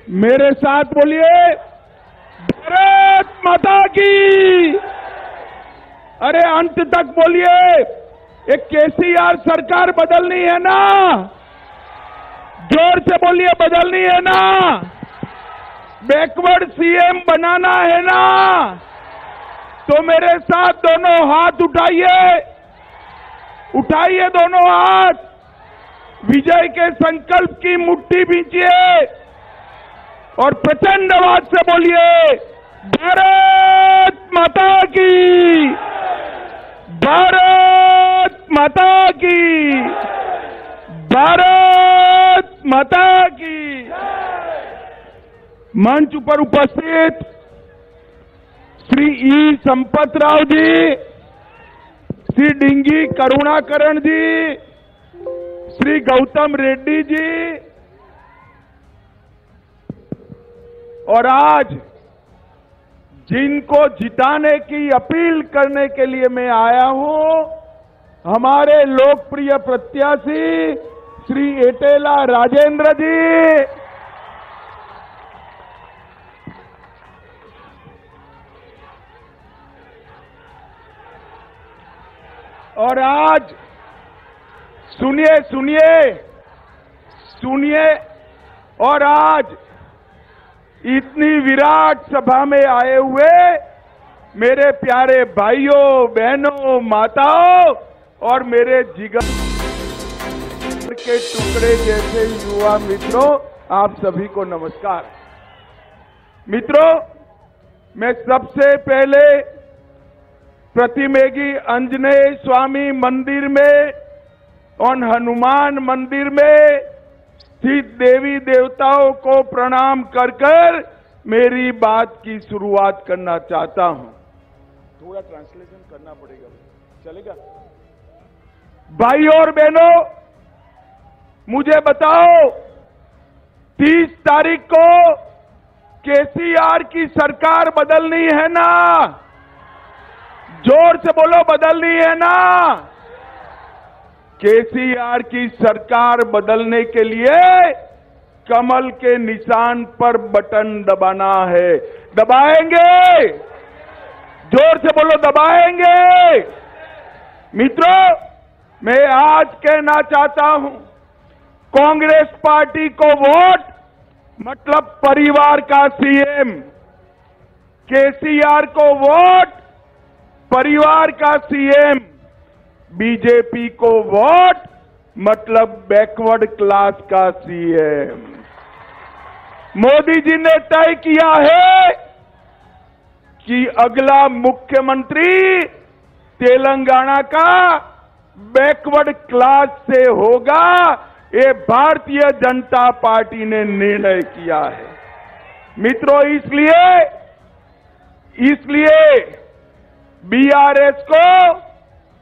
मेरे साथ बोलिए, भारत माता की। अरे अंत तक बोलिए, एक केसीआर सरकार बदलनी है ना? जोर से बोलिए, बदलनी है ना? बैकवर्ड सीएम बनाना है ना? तो मेरे साथ दोनों हाथ उठाइए, उठाइए दोनों हाथ, विजय के संकल्प की मुट्ठी भींचिए और प्रचंड आवाज से बोलिए, भारत माता की, भारत माता की, भारत माता की। मंच पर उपस्थित श्री ई संपत राव जी, श्री डिंगी करुणाकरण जी, श्री गौतम रेड्डी जी, और आज जिनको जिताने की अपील करने के लिए मैं आया हूं, हमारे लोकप्रिय प्रत्याशी श्री एटेला राजेंद्र जी, और आज सुनिए सुनिए सुनिए, और आज इतनी विराट सभा में आए हुए मेरे प्यारे भाइयों बहनों माताओं और मेरे जिगर के टुकड़े जैसे युवा मित्रों, आप सभी को नमस्कार। मित्रों, मैं सबसे पहले प्रतिमेगी आंजनेय स्वामी मंदिर में और हनुमान मंदिर में स्थित देवी देवताओं को प्रणाम कर कर मेरी बात की शुरुआत करना चाहता हूं। थोड़ा ट्रांसलेशन करना पड़ेगा, चलेगा? भाइयों और बहनों, मुझे बताओ, 30 तारीख को केसीआर की सरकार बदलनी है ना? जोर से बोलो, बदलनी है ना? केसीआर की सरकार बदलने के लिए कमल के निशान पर बटन दबाना है। दबाएंगे? जोर से बोलो, दबाएंगे? मित्रों, मैं आज कहना चाहता हूं, कांग्रेस पार्टी को वोट मतलब परिवार का सीएम, केसीआर को वोट परिवार का सीएम, बीजेपी को वोट मतलब बैकवर्ड क्लास का सीएम। मोदी जी ने तय किया है कि अगला मुख्यमंत्री तेलंगाना का बैकवर्ड क्लास से होगा। ये भारतीय जनता पार्टी ने निर्णय किया है। मित्रों, इसलिए बीआरएस को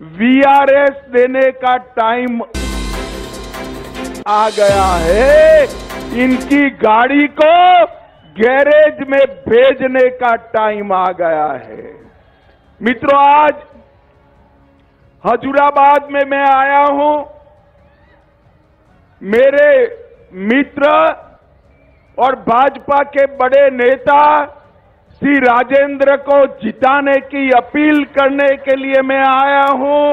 वीआरएस देने का टाइम आ गया है। इनकी गाड़ी को गैरेज में भेजने का टाइम आ गया है। मित्रों, आज हजूराबाद में मैं आया हूं। मेरे मित्र और भाजपा के बड़े नेता श्री राजेंद्र को जिताने की अपील करने के लिए मैं आया हूं।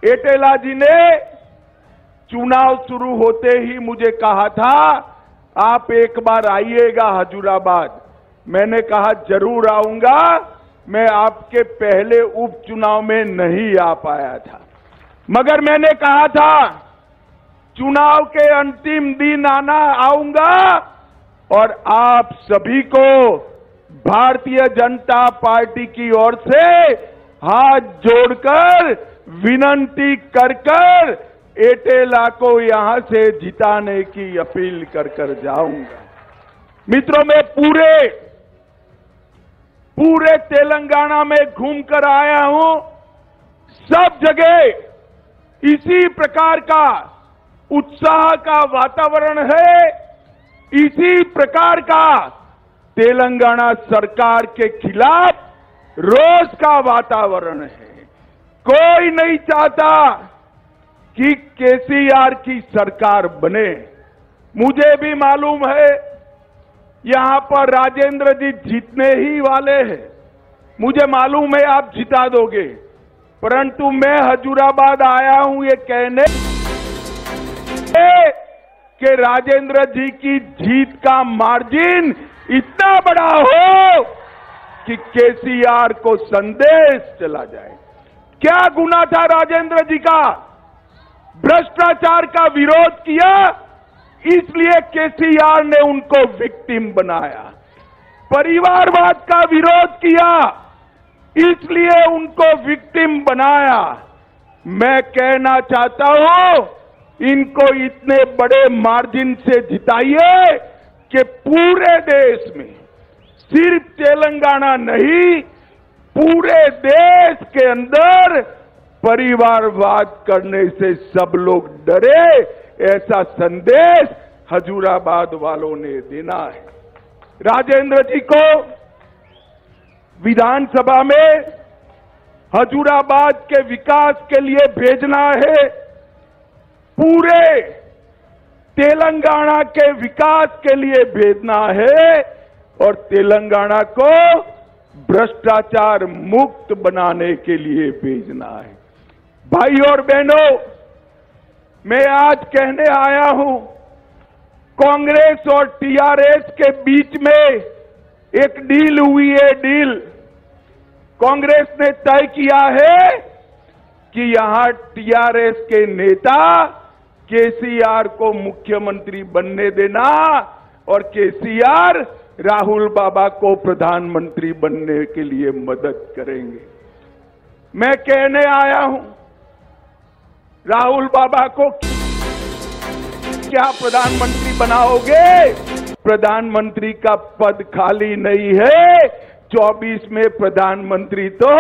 एटेला जी ने चुनाव शुरू होते ही मुझे कहा था, आप एक बार आइएगा हजूराबाद। मैंने कहा जरूर आऊंगा। मैं आपके पहले उपचुनाव में नहीं आ पाया था, मगर मैंने कहा था चुनाव के अंतिम दिन आऊंगा और आप सभी को भारतीय जनता पार्टी की ओर से हाथ जोड़कर विनती कर कर एटेला को यहां से जिताने की अपील कर कर जाऊंगा। मित्रों, मैं पूरे तेलंगाना में घूमकर आया हूं। सब जगह इसी प्रकार का उत्साह का वातावरण है, इसी प्रकार का तेलंगाना सरकार के खिलाफ रोष का वातावरण है। कोई नहीं चाहता कि केसीआर की सरकार बने। मुझे भी मालूम है यहां पर राजेंद्र जी जीतने ही वाले हैं। मुझे मालूम है आप जिता दोगे, परंतु मैं हजूराबाद आया हूं ये कहने कि राजेंद्र जी की जीत का मार्जिन इतना बड़ा हो कि केसीआर को संदेश चला जाए। क्या गुनाह था राजेंद्र जी का? भ्रष्टाचार का विरोध किया, इसलिए केसीआर ने उनको विक्टिम बनाया। परिवारवाद का विरोध किया, इसलिए उनको विक्टिम बनाया। मैं कहना चाहता हूं, इनको इतने बड़े मार्जिन से जिताइए कि पूरे देश में, सिर्फ तेलंगाना नहीं, पूरे देश के अंदर परिवारवाद करने से सब लोग डरे, ऐसा संदेश हजूराबाद वालों ने देना है। राजेंद्र जी को विधानसभा में हजूराबाद के विकास के लिए भेजना है, पूरे तेलंगाना के विकास के लिए भेजना है और तेलंगाना को भ्रष्टाचार मुक्त बनाने के लिए भेजना है। भाई और बहनों, मैं आज कहने आया हूं, कांग्रेस और टीआरएस के बीच में एक डील हुई है। डील कांग्रेस ने तय किया है कि यहां टीआरएस के नेता केसीआर को मुख्यमंत्री बनने देना और केसीआर राहुल बाबा को प्रधानमंत्री बनने के लिए मदद करेंगे। मैं कहने आया हूं, राहुल बाबा को क्या प्रधानमंत्री बनाओगे? प्रधानमंत्री का पद खाली नहीं है। 24 में प्रधानमंत्री तो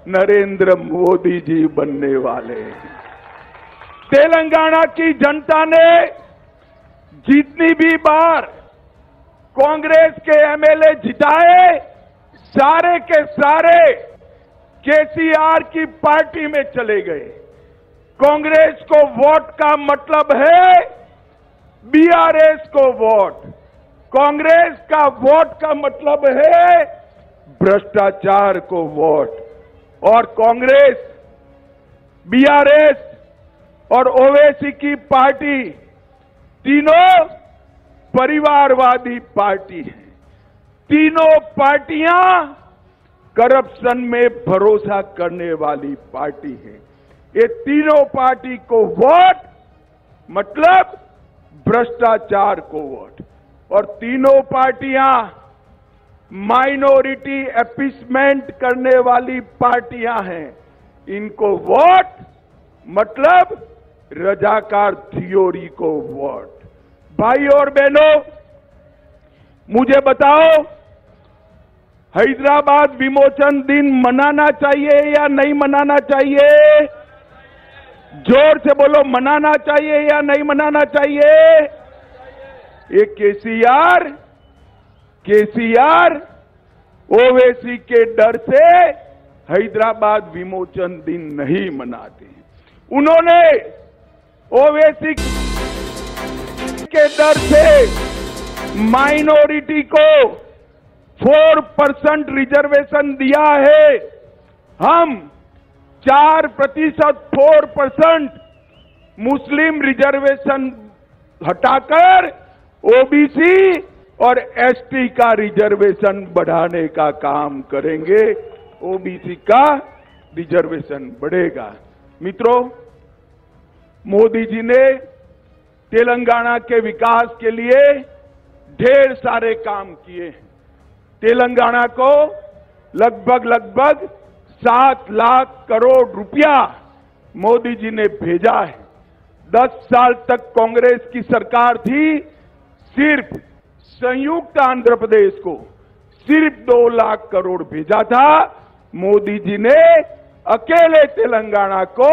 नरेंद्र मोदी जी बनने वाले हैं। तेलंगाना की जनता ने जितनी भी बार कांग्रेस के एमएलए जिताए, सारे के सारे केसीआर की पार्टी में चले गए। कांग्रेस को वोट का मतलब है बीआरएस को वोट, कांग्रेस का वोट का मतलब है भ्रष्टाचार को वोट। और कांग्रेस, बीआरएस और ओवैसी की पार्टी तीनों परिवारवादी पार्टी है। तीनों पार्टियां करप्शन में भरोसा करने वाली पार्टी है। ये तीनों पार्टी को वोट मतलब भ्रष्टाचार को वोट। और तीनों पार्टियां माइनॉरिटी अपीसमेंट करने वाली पार्टियां हैं। इनको वोट मतलब रजाकार थियोरी को वोट। भाई और बहनों, मुझे बताओ, हैदराबाद विमोचन दिन मनाना चाहिए या नहीं मनाना चाहिए? जोर से बोलो, मनाना चाहिए या नहीं मनाना चाहिए? ये केसीआर ओवैसी के डर से हैदराबाद विमोचन दिन नहीं मनाते। उन्होंने ओवैसी के डर से माइनॉरिटी को 4% रिजर्वेशन दिया है। हम 4% 4% मुस्लिम रिजर्वेशन हटाकर ओबीसी और एसटी का रिजर्वेशन बढ़ाने का काम करेंगे। ओबीसी का रिजर्वेशन बढ़ेगा। मित्रों, मोदी जी ने तेलंगाना के विकास के लिए ढेर सारे काम किए हैं। तेलंगाना को लगभग 7 लाख करोड़ रुपया मोदी जी ने भेजा है। 10 साल तक कांग्रेस की सरकार थी, सिर्फ संयुक्त आंध्र प्रदेश को सिर्फ 2 लाख करोड़ भेजा था। मोदी जी ने अकेले तेलंगाना को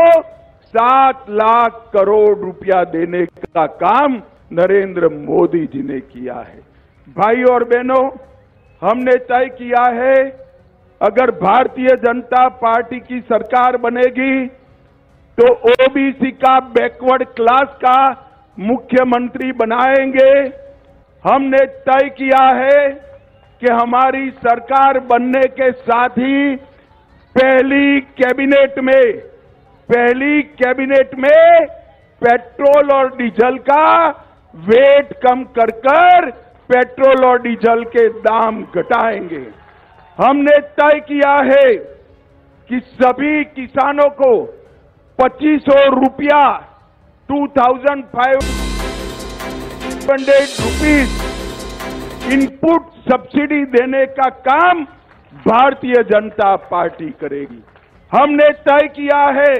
7 लाख करोड़ रुपया देने का काम नरेंद्र मोदी जी ने किया है। भाई और बहनों, हमने तय किया है, अगर भारतीय जनता पार्टी की सरकार बनेगी तो ओबीसी का, बैकवर्ड क्लास का मुख्यमंत्री बनाएंगे। हमने तय किया है कि हमारी सरकार बनने के साथ ही पहली कैबिनेट में पेट्रोल और डीजल का वेट कम कर पेट्रोल और डीजल के दाम घटाएंगे। हमने तय किया है कि सभी किसानों को 2500 रुपया 2500 रुपीज इनपुट सब्सिडी देने का काम भारतीय जनता पार्टी करेगी। हमने तय किया है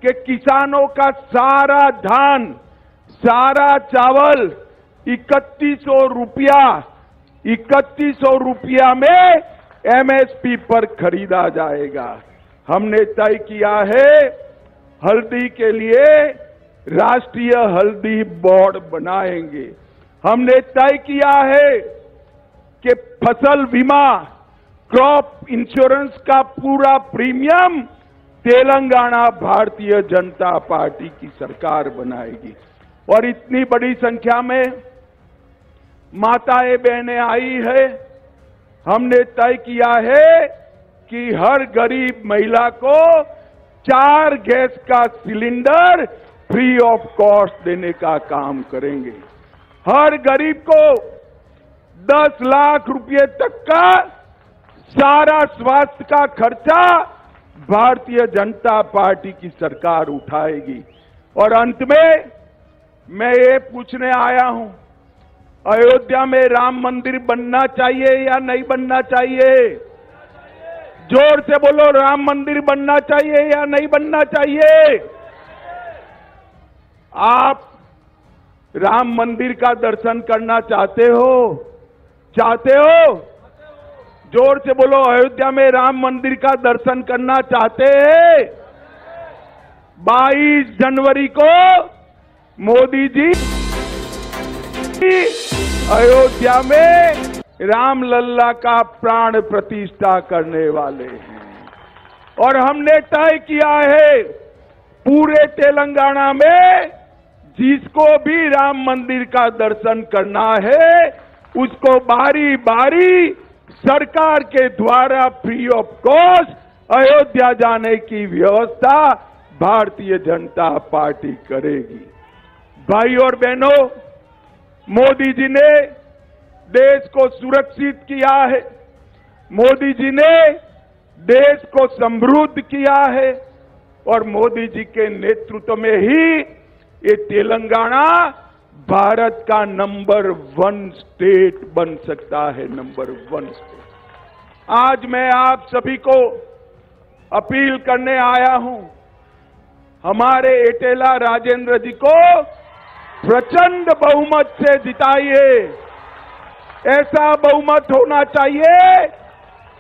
कि किसानों का सारा धान, सारा चावल 3100 रुपया में एमएसपी पर खरीदा जाएगा। हमने तय किया है हल्दी के लिए राष्ट्रीय हल्दी बोर्ड बनाएंगे। हमने तय किया है कि फसल बीमा, क्रॉप इंश्योरेंस का पूरा प्रीमियम तेलंगाना भारतीय जनता पार्टी की सरकार बनाएगी। और इतनी बड़ी संख्या में माताएं बहनें आई है। हमने तय किया है कि हर गरीब महिला को 4 गैस का सिलेंडर फ्री ऑफ कॉस्ट देने का काम करेंगे। हर गरीब को 10 लाख रुपए तक का सारा स्वास्थ्य का खर्चा भारतीय जनता पार्टी की सरकार उठाएगी। और अंत में मैं ये पूछने आया हूं, अयोध्या में राम मंदिर बनना चाहिए या नहीं बनना चाहिए? जोर से बोलो, राम मंदिर बनना चाहिए या नहीं बनना चाहिए? आप राम मंदिर का दर्शन करना चाहते हो? जोर से बोलो, अयोध्या में राम मंदिर का दर्शन करना चाहते हैं? 22 जनवरी को मोदी जी अयोध्या में राम लल्ला का प्राण प्रतिष्ठा करने वाले हैं। और हमने तय किया है पूरे तेलंगाना में जिसको भी राम मंदिर का दर्शन करना है उसको बारी बारी सरकार के द्वारा फ्री ऑफ कॉस्ट अयोध्या जाने की व्यवस्था भारतीय जनता पार्टी करेगी। भाई और बहनों, मोदी जी ने देश को सुरक्षित किया है, मोदी जी ने देश को समृद्ध किया है और मोदी जी के नेतृत्व में ही ये तेलंगाना भारत का नंबर 1 स्टेट बन सकता है, नंबर 1 स्टेट। आज मैं आप सभी को अपील करने आया हूं, हमारे एटेला राजेंद्र जी को प्रचंड बहुमत से जिताइए। ऐसा बहुमत होना चाहिए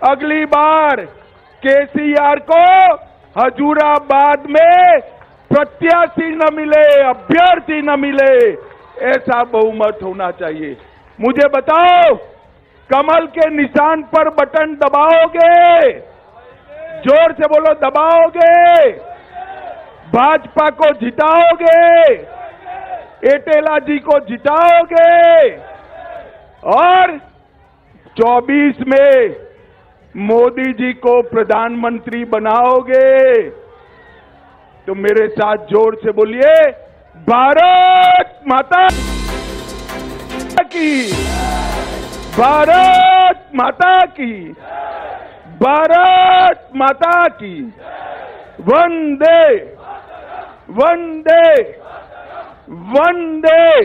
अगली बार केसीआर को हजूराबाद में प्रत्याशी न मिले, अभ्यर्थी न मिले, ऐसा बहुमत होना चाहिए। मुझे बताओ, कमल के निशान पर बटन दबाओगे? जोर से बोलो, दबाओगे? भाजपा को जिताओगे? एटेला जी को जिताओगे? और 24 में मोदी जी को प्रधानमंत्री बनाओगे? तो मेरे साथ जोर से बोलिए, भारत माता की, भारत माता की, भारत माता की। वंदे वंदे वंदे।